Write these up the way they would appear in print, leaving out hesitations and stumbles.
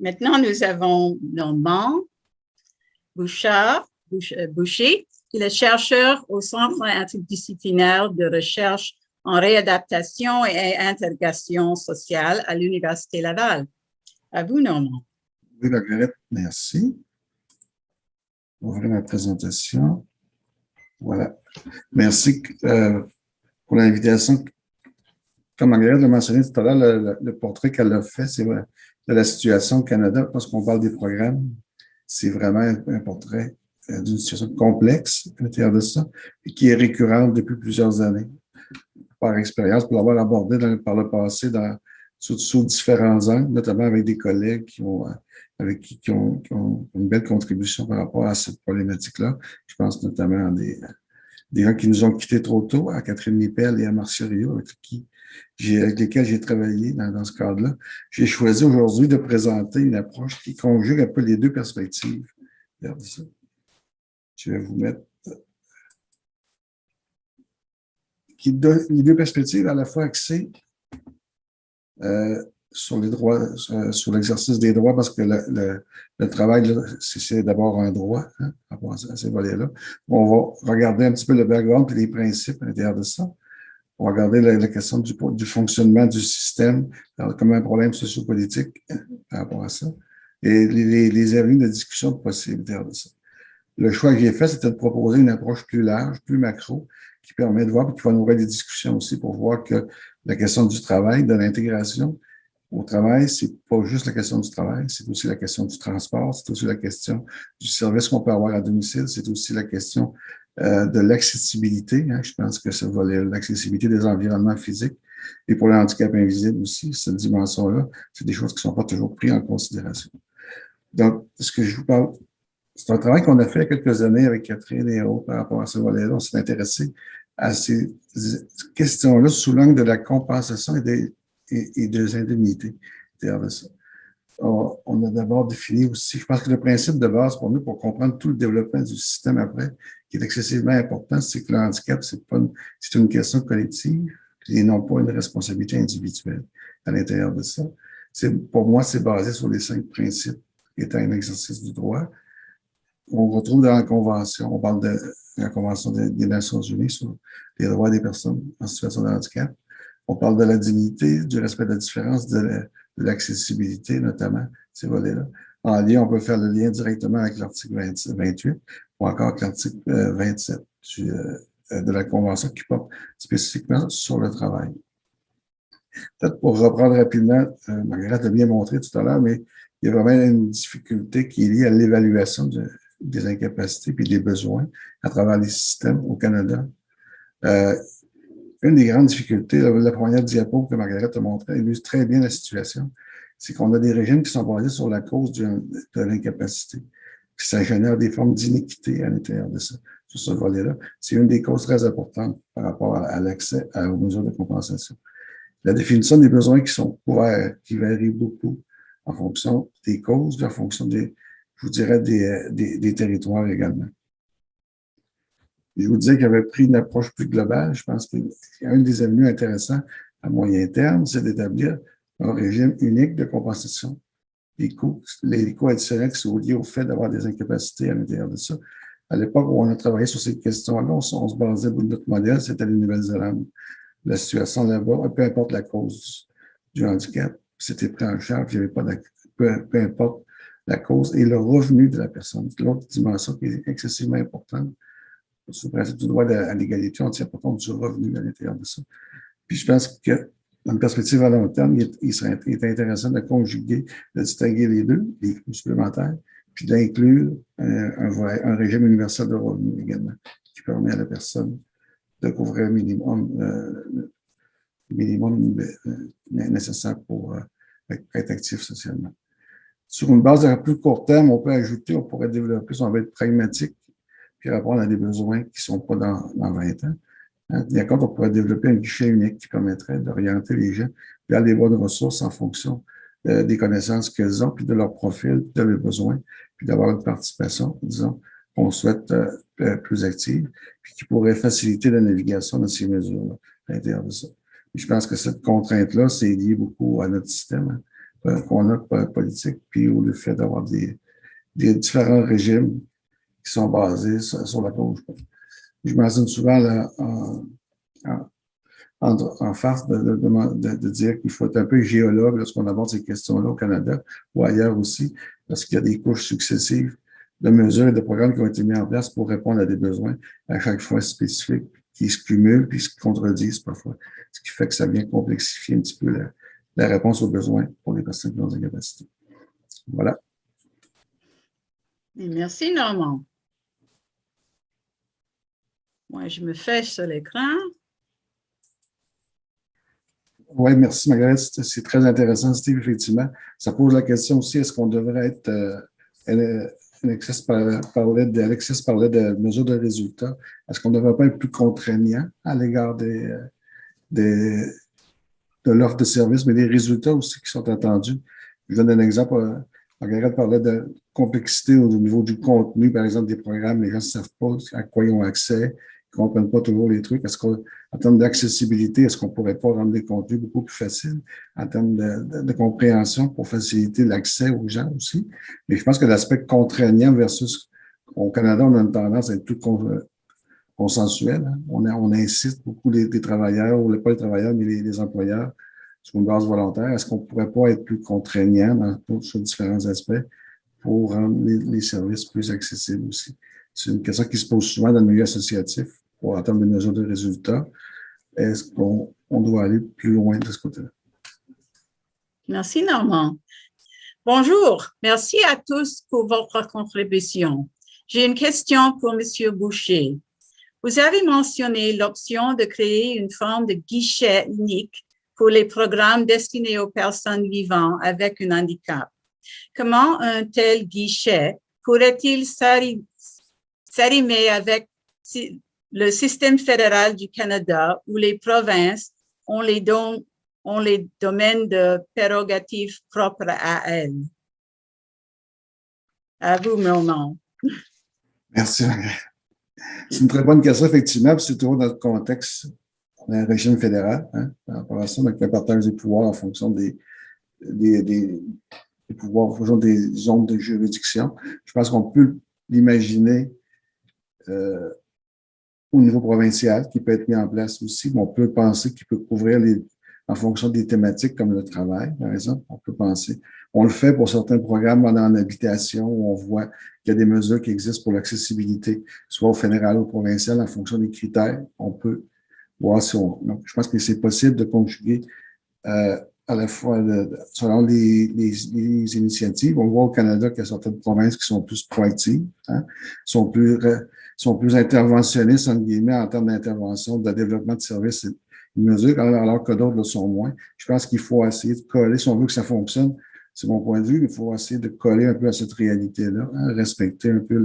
Maintenant, nous avons Normand Boucher, qui est chercheur au Centre interdisciplinaire de recherche en réadaptation et intégration sociale à l'Université Laval. À vous, Normand. Oui, Marguerite, merci. Ouvrir ma présentation. Voilà. Merci pour l'invitation. Comme Marguerite l'a mentionné tout à l'heure, le portrait qu'elle a fait, c'est de la situation au Canada, parce qu'on parle des programmes. C'est vraiment un portrait d'une situation complexe à l'intérieur de ça, et qui est récurrente depuis plusieurs années. Par expérience, pour l'avoir abordé par le passé sous différents angles, notamment avec des collègues qui ont une belle contribution par rapport à cette problématique-là. Je pense notamment à des gens qui nous ont quittés trop tôt, à Catherine Lippel et à Marcia Rio, avec lesquels j'ai travaillé dans ce cadre-là. J'ai choisi aujourd'hui de présenter une approche qui conjugue un peu les deux perspectives. Regardez ça. Je vais vous mettre les deux perspectives à la fois axées sur les droits, sur l'exercice des droits, parce que le travail, c'est d'abord un droit, hein, à ces volets-là. On va regarder un petit peu le background et les principes à l'intérieur de ça. On va regarder la question du fonctionnement du système comme un problème sociopolitique par rapport à ça. Et les avenues de discussion possibles à l'intérieur de ça. Le choix que j'ai fait, c'était de proposer une approche plus large, plus macro, qui permet de voir et qui va nourrir des discussions aussi pour voir que la question du travail, de l'intégration au travail, c'est pas juste la question du travail, c'est aussi la question du transport, c'est aussi la question du service qu'on peut avoir à domicile, c'est aussi la question de l'accessibilité. Hein, je pense que ça va l'accessibilité des environnements physiques et pour le handicap invisible aussi, cette dimension-là, c'est des choses qui ne sont pas toujours prises en considération. Donc, ce que je vous parle, c'est un travail qu'on a fait il y a quelques années avec Catherine et autres par rapport à ce volet-là. On s'est intéressé à ces questions-là sous l'angle de la compensation et des indemnités. On a d'abord défini aussi, je pense que le principe de base pour nous, pour comprendre tout le développement du système après, qui est excessivement important, c'est que le handicap, c'est une question collective et non pas une responsabilité individuelle à l'intérieur de ça. Pour moi, c'est basé sur les 5 principes étant un exercice du droit. On retrouve dans la Convention, on parle de la Convention des Nations Unies sur les droits des personnes en situation de handicap. On parle de la dignité, du respect de la différence, de l'accessibilité, notamment, ces volets-là. En lien, on peut faire le lien directement avec l'article 28 ou encore avec l'article 27 de la Convention qui porte spécifiquement sur le travail. Peut-être pour reprendre rapidement, Marguerite a bien montré tout à l'heure, mais il y a vraiment une difficulté qui est liée à l'évaluation des incapacités et des besoins à travers les systèmes au Canada. Une des grandes difficultés, la première diapo que Marguerite a montré, illustre très bien la situation, c'est qu'on a des régimes qui sont basés sur la cause de l'incapacité. Ça génère des formes d'iniquité à l'intérieur de ça, sur ce volet-là. C'est une des causes très importantes par rapport à l'accès aux mesures de compensation. La définition des besoins qui sont couverts, qui varient beaucoup en fonction des causes, en fonction je vous dirais, des territoires également. Je vous disais qu'il avait pris une approche plus globale. Je pense qu'un des avenues intéressants à moyen terme, c'est d'établir un régime unique de compensation des coûts, les coûts additionnels qui sont liés au fait d'avoir des incapacités à l'intérieur de ça. À l'époque où on a travaillé sur ces questions-là, on se basait sur notre modèle, c'était la Nouvelle-Zélande. La situation là-bas, peu importe la cause du handicap, c'était pris en charge, il n'y avait pas peu importe la cause et le revenu de la personne. C'est l'autre dimension qui est excessivement importante. Sous le principe du droit à l'égalité, on tient pas compte du revenu à l'intérieur de ça. Puis je pense que, dans une perspective à long terme, il est intéressant de conjuguer, de distinguer les deux, les coûts supplémentaires, puis d'inclure un régime universel de revenu également, qui permet à la personne de couvrir un minimum nécessaire pour être actif socialement. Sur une base à plus court terme, on pourrait développer, si on veut être pragmatique, puis répondre à des besoins qui ne sont pas dans 20 ans. Hein, d'accord, on pourrait développer un guichet unique qui permettrait d'orienter les gens vers les bonnes ressources en fonction des connaissances qu'elles ont, puis de leur profil, de leurs besoins, puis d'avoir une participation, disons, qu'on souhaite plus active, puis qui pourrait faciliter la navigation de ces mesures-là à l'intérieur de ça. Et je pense que cette contrainte-là, c'est lié beaucoup à notre système, hein, qu'on a politique, puis ou le fait d'avoir des différents régimes qui sont basés sur la cause. Je mentionne souvent là, en face de dire qu'il faut être un peu géologue lorsqu'on aborde ces questions-là au Canada ou ailleurs aussi, parce qu'il y a des couches successives de mesures et de programmes qui ont été mis en place pour répondre à des besoins à chaque fois spécifiques, qui se cumulent puis se contredisent parfois, ce qui fait que ça vient complexifier un petit peu la réponse aux besoins pour les personnes qui ont des incapacités. Voilà. Merci, Normand. Moi, je me fais sur l'écran. Oui, merci, Margaret. C'est très intéressant, Steve, effectivement. Ça pose la question aussi, est-ce qu'on devrait être... Alexis parlait de mesures de résultats. Est-ce qu'on ne devrait pas être plus contraignant à l'égard de l'offre de services, mais des résultats aussi qui sont attendus? Je donne un exemple. Margaret parlait de complexité au niveau du contenu, par exemple, des programmes. Les gens ne savent pas à quoi ils ont accès, ils ne comprennent pas toujours les trucs. Est-ce qu'en termes d'accessibilité, est-ce qu'on ne pourrait pas rendre les contenus beaucoup plus faciles en termes de compréhension pour faciliter l'accès aux gens aussi? Mais je pense que l'aspect contraignant versus au Canada, on a une tendance à être tout consensuel. Hein? On incite beaucoup les travailleurs, ou pas les travailleurs, mais les employeurs sur une base volontaire. Est-ce qu'on ne pourrait pas être plus contraignant sur différents aspects pour rendre les services plus accessibles aussi? C'est une question qui se pose souvent dans le milieu associatif en termes de mesures de résultats. Est-ce qu'on doit aller plus loin de ce côté-là? Merci, Normand. Bonjour, merci à tous pour votre contribution. J'ai une question pour M. Boucher. Vous avez mentionné l'option de créer une forme de guichet unique pour les programmes destinés aux personnes vivant avec un handicap. Comment un tel guichet pourrait-il s'arrimer avec le système fédéral du Canada où les provinces ont les domaines de prérogatives propres à elles? À vous, Normand. Merci, Margaret. C'est une très bonne question, effectivement, puis c'est toujours dans le contexte d'un régime fédéral, hein, par rapport à ça, donc le partage des pouvoirs en fonction des pouvoirs, en fonction des zones de juridiction. Je pense qu'on peut l'imaginer au niveau provincial, qui peut être mis en place aussi, mais on peut penser qu'il peut couvrir en fonction des thématiques comme le travail, par exemple, on peut penser. On le fait pour certains programmes en habitation où on voit qu'il y a des mesures qui existent pour l'accessibilité, soit au fédéral ou au provincial, en fonction des critères. On peut voir si on... Donc, je pense que c'est possible de conjuguer à la fois selon les initiatives. On voit au Canada qu'il y a certaines provinces qui sont plus proactives, hein, sont plus interventionnistes, entre guillemets, en termes d'intervention, de développement de services et de mesures, alors que d'autres le sont moins. Je pense qu'il faut essayer de coller, si on veut que ça fonctionne, c'est mon point de vue, il faut essayer de coller un peu à cette réalité-là, hein, respecter un peu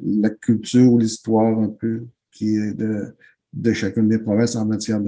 la culture ou l'histoire un peu qui est de chacune des provinces en matière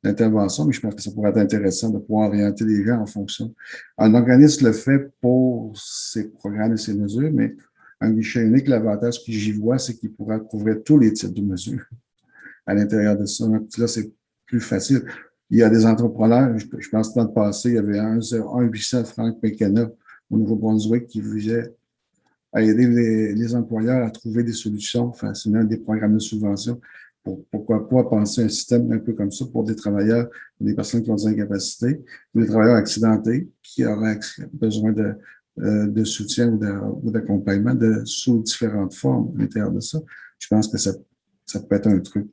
d'intervention, mais je pense que ça pourrait être intéressant de pouvoir orienter les gens en fonction. Un organisme le fait pour ses programmes et ses mesures, mais un guichet unique, l'avantage que j'y vois, c'est qu'il pourra couvrir tous les types de mesures à l'intérieur de ça. Donc là, c'est plus facile. Il y a des entrepreneurs, je pense que dans le passé, il y avait un 800 Frank McKenna au Nouveau-Brunswick qui visait à aider les employeurs à trouver des solutions facilement, des programmes de subvention. Pourquoi pas penser un système un peu comme ça pour des travailleurs, des personnes qui ont des incapacités, des travailleurs accidentés qui auraient besoin de soutien ou d'accompagnement sous différentes formes à l'intérieur de ça. Je pense que ça peut être un truc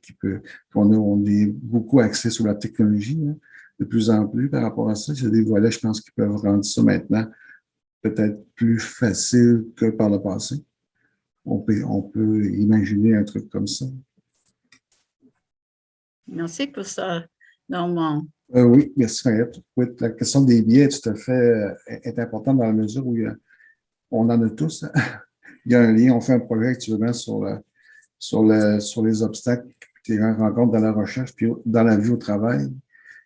on est beaucoup axé sur la technologie, hein, de plus en plus par rapport à ça. Il y a des volets, je pense, qui peuvent rendre ça maintenant peut-être plus facile que par le passé. On peut imaginer un truc comme ça. Merci pour ça, Normand. Oui, merci, Mariette. Oui, la question des biais, tout à fait, est importante dans la mesure où on en a tous. Hein. Il y a un lien, on fait un projet actuellement sur les obstacles que les gens rencontrent dans la recherche puis dans la vie au travail.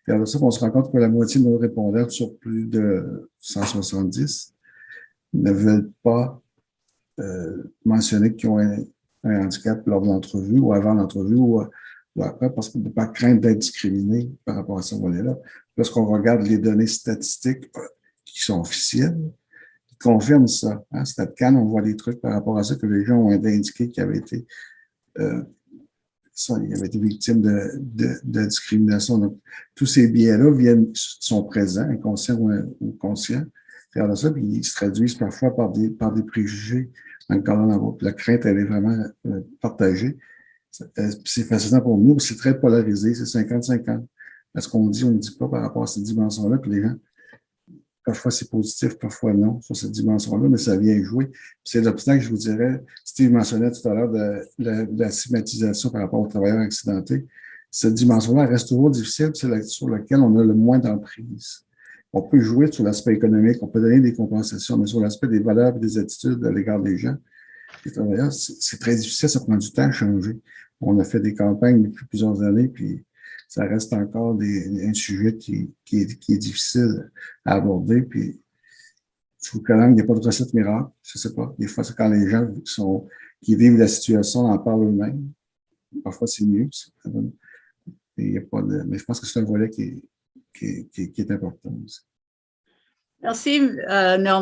Puis après ça, on se rend compte que la moitié de nos répondants sur plus de 170 ne veulent pas mentionner qu'ils ont un handicap lors de l'entrevue ou avant l'entrevue ou après parce que de pas craindre d'être discriminé par rapport à ce volet-là. lorsqu'on regarde les données statistiques qui sont officielles, qui confirment ça. Hein? StatCan, on voit des trucs par rapport à ça que les gens ont indiqué qu'ils avaient été, ils avaient été victimes de discrimination. Donc, tous ces biais-là sont présents, inconscients ou conscients. De ça, puis ils se traduisent parfois par des préjugés dans le cadre de la vote. La crainte, elle est vraiment partagée. C'est fascinant pour nous, c'est très polarisé, c'est 50-50. Parce qu'on dit, on ne dit pas par rapport à cette dimension-là, puis les gens, parfois c'est positif, parfois non, sur cette dimension-là, mais ça vient jouer. C'est l'obstacle, je vous dirais, Steve mentionnait tout à l'heure de la stigmatisation par rapport aux travailleurs accidentés. Cette dimension-là reste toujours difficile, c'est sur laquelle on a le moins d'emprise. On peut jouer sur l'aspect économique, on peut donner des compensations, mais sur l'aspect des valeurs et des attitudes à l'égard des gens, les travailleurs, c'est très difficile, ça prend du temps à changer. On a fait des campagnes depuis plusieurs années, puis ça reste encore un sujet qui est difficile à aborder. Puis, je trouve que là, il n'y a pas de recette miracle, je ne sais pas. Des fois, c'est quand les gens qui vivent la situation en parlent eux-mêmes. Parfois, c'est mieux. Mais je pense que c'est un volet qui est important aussi. Merci, Normand.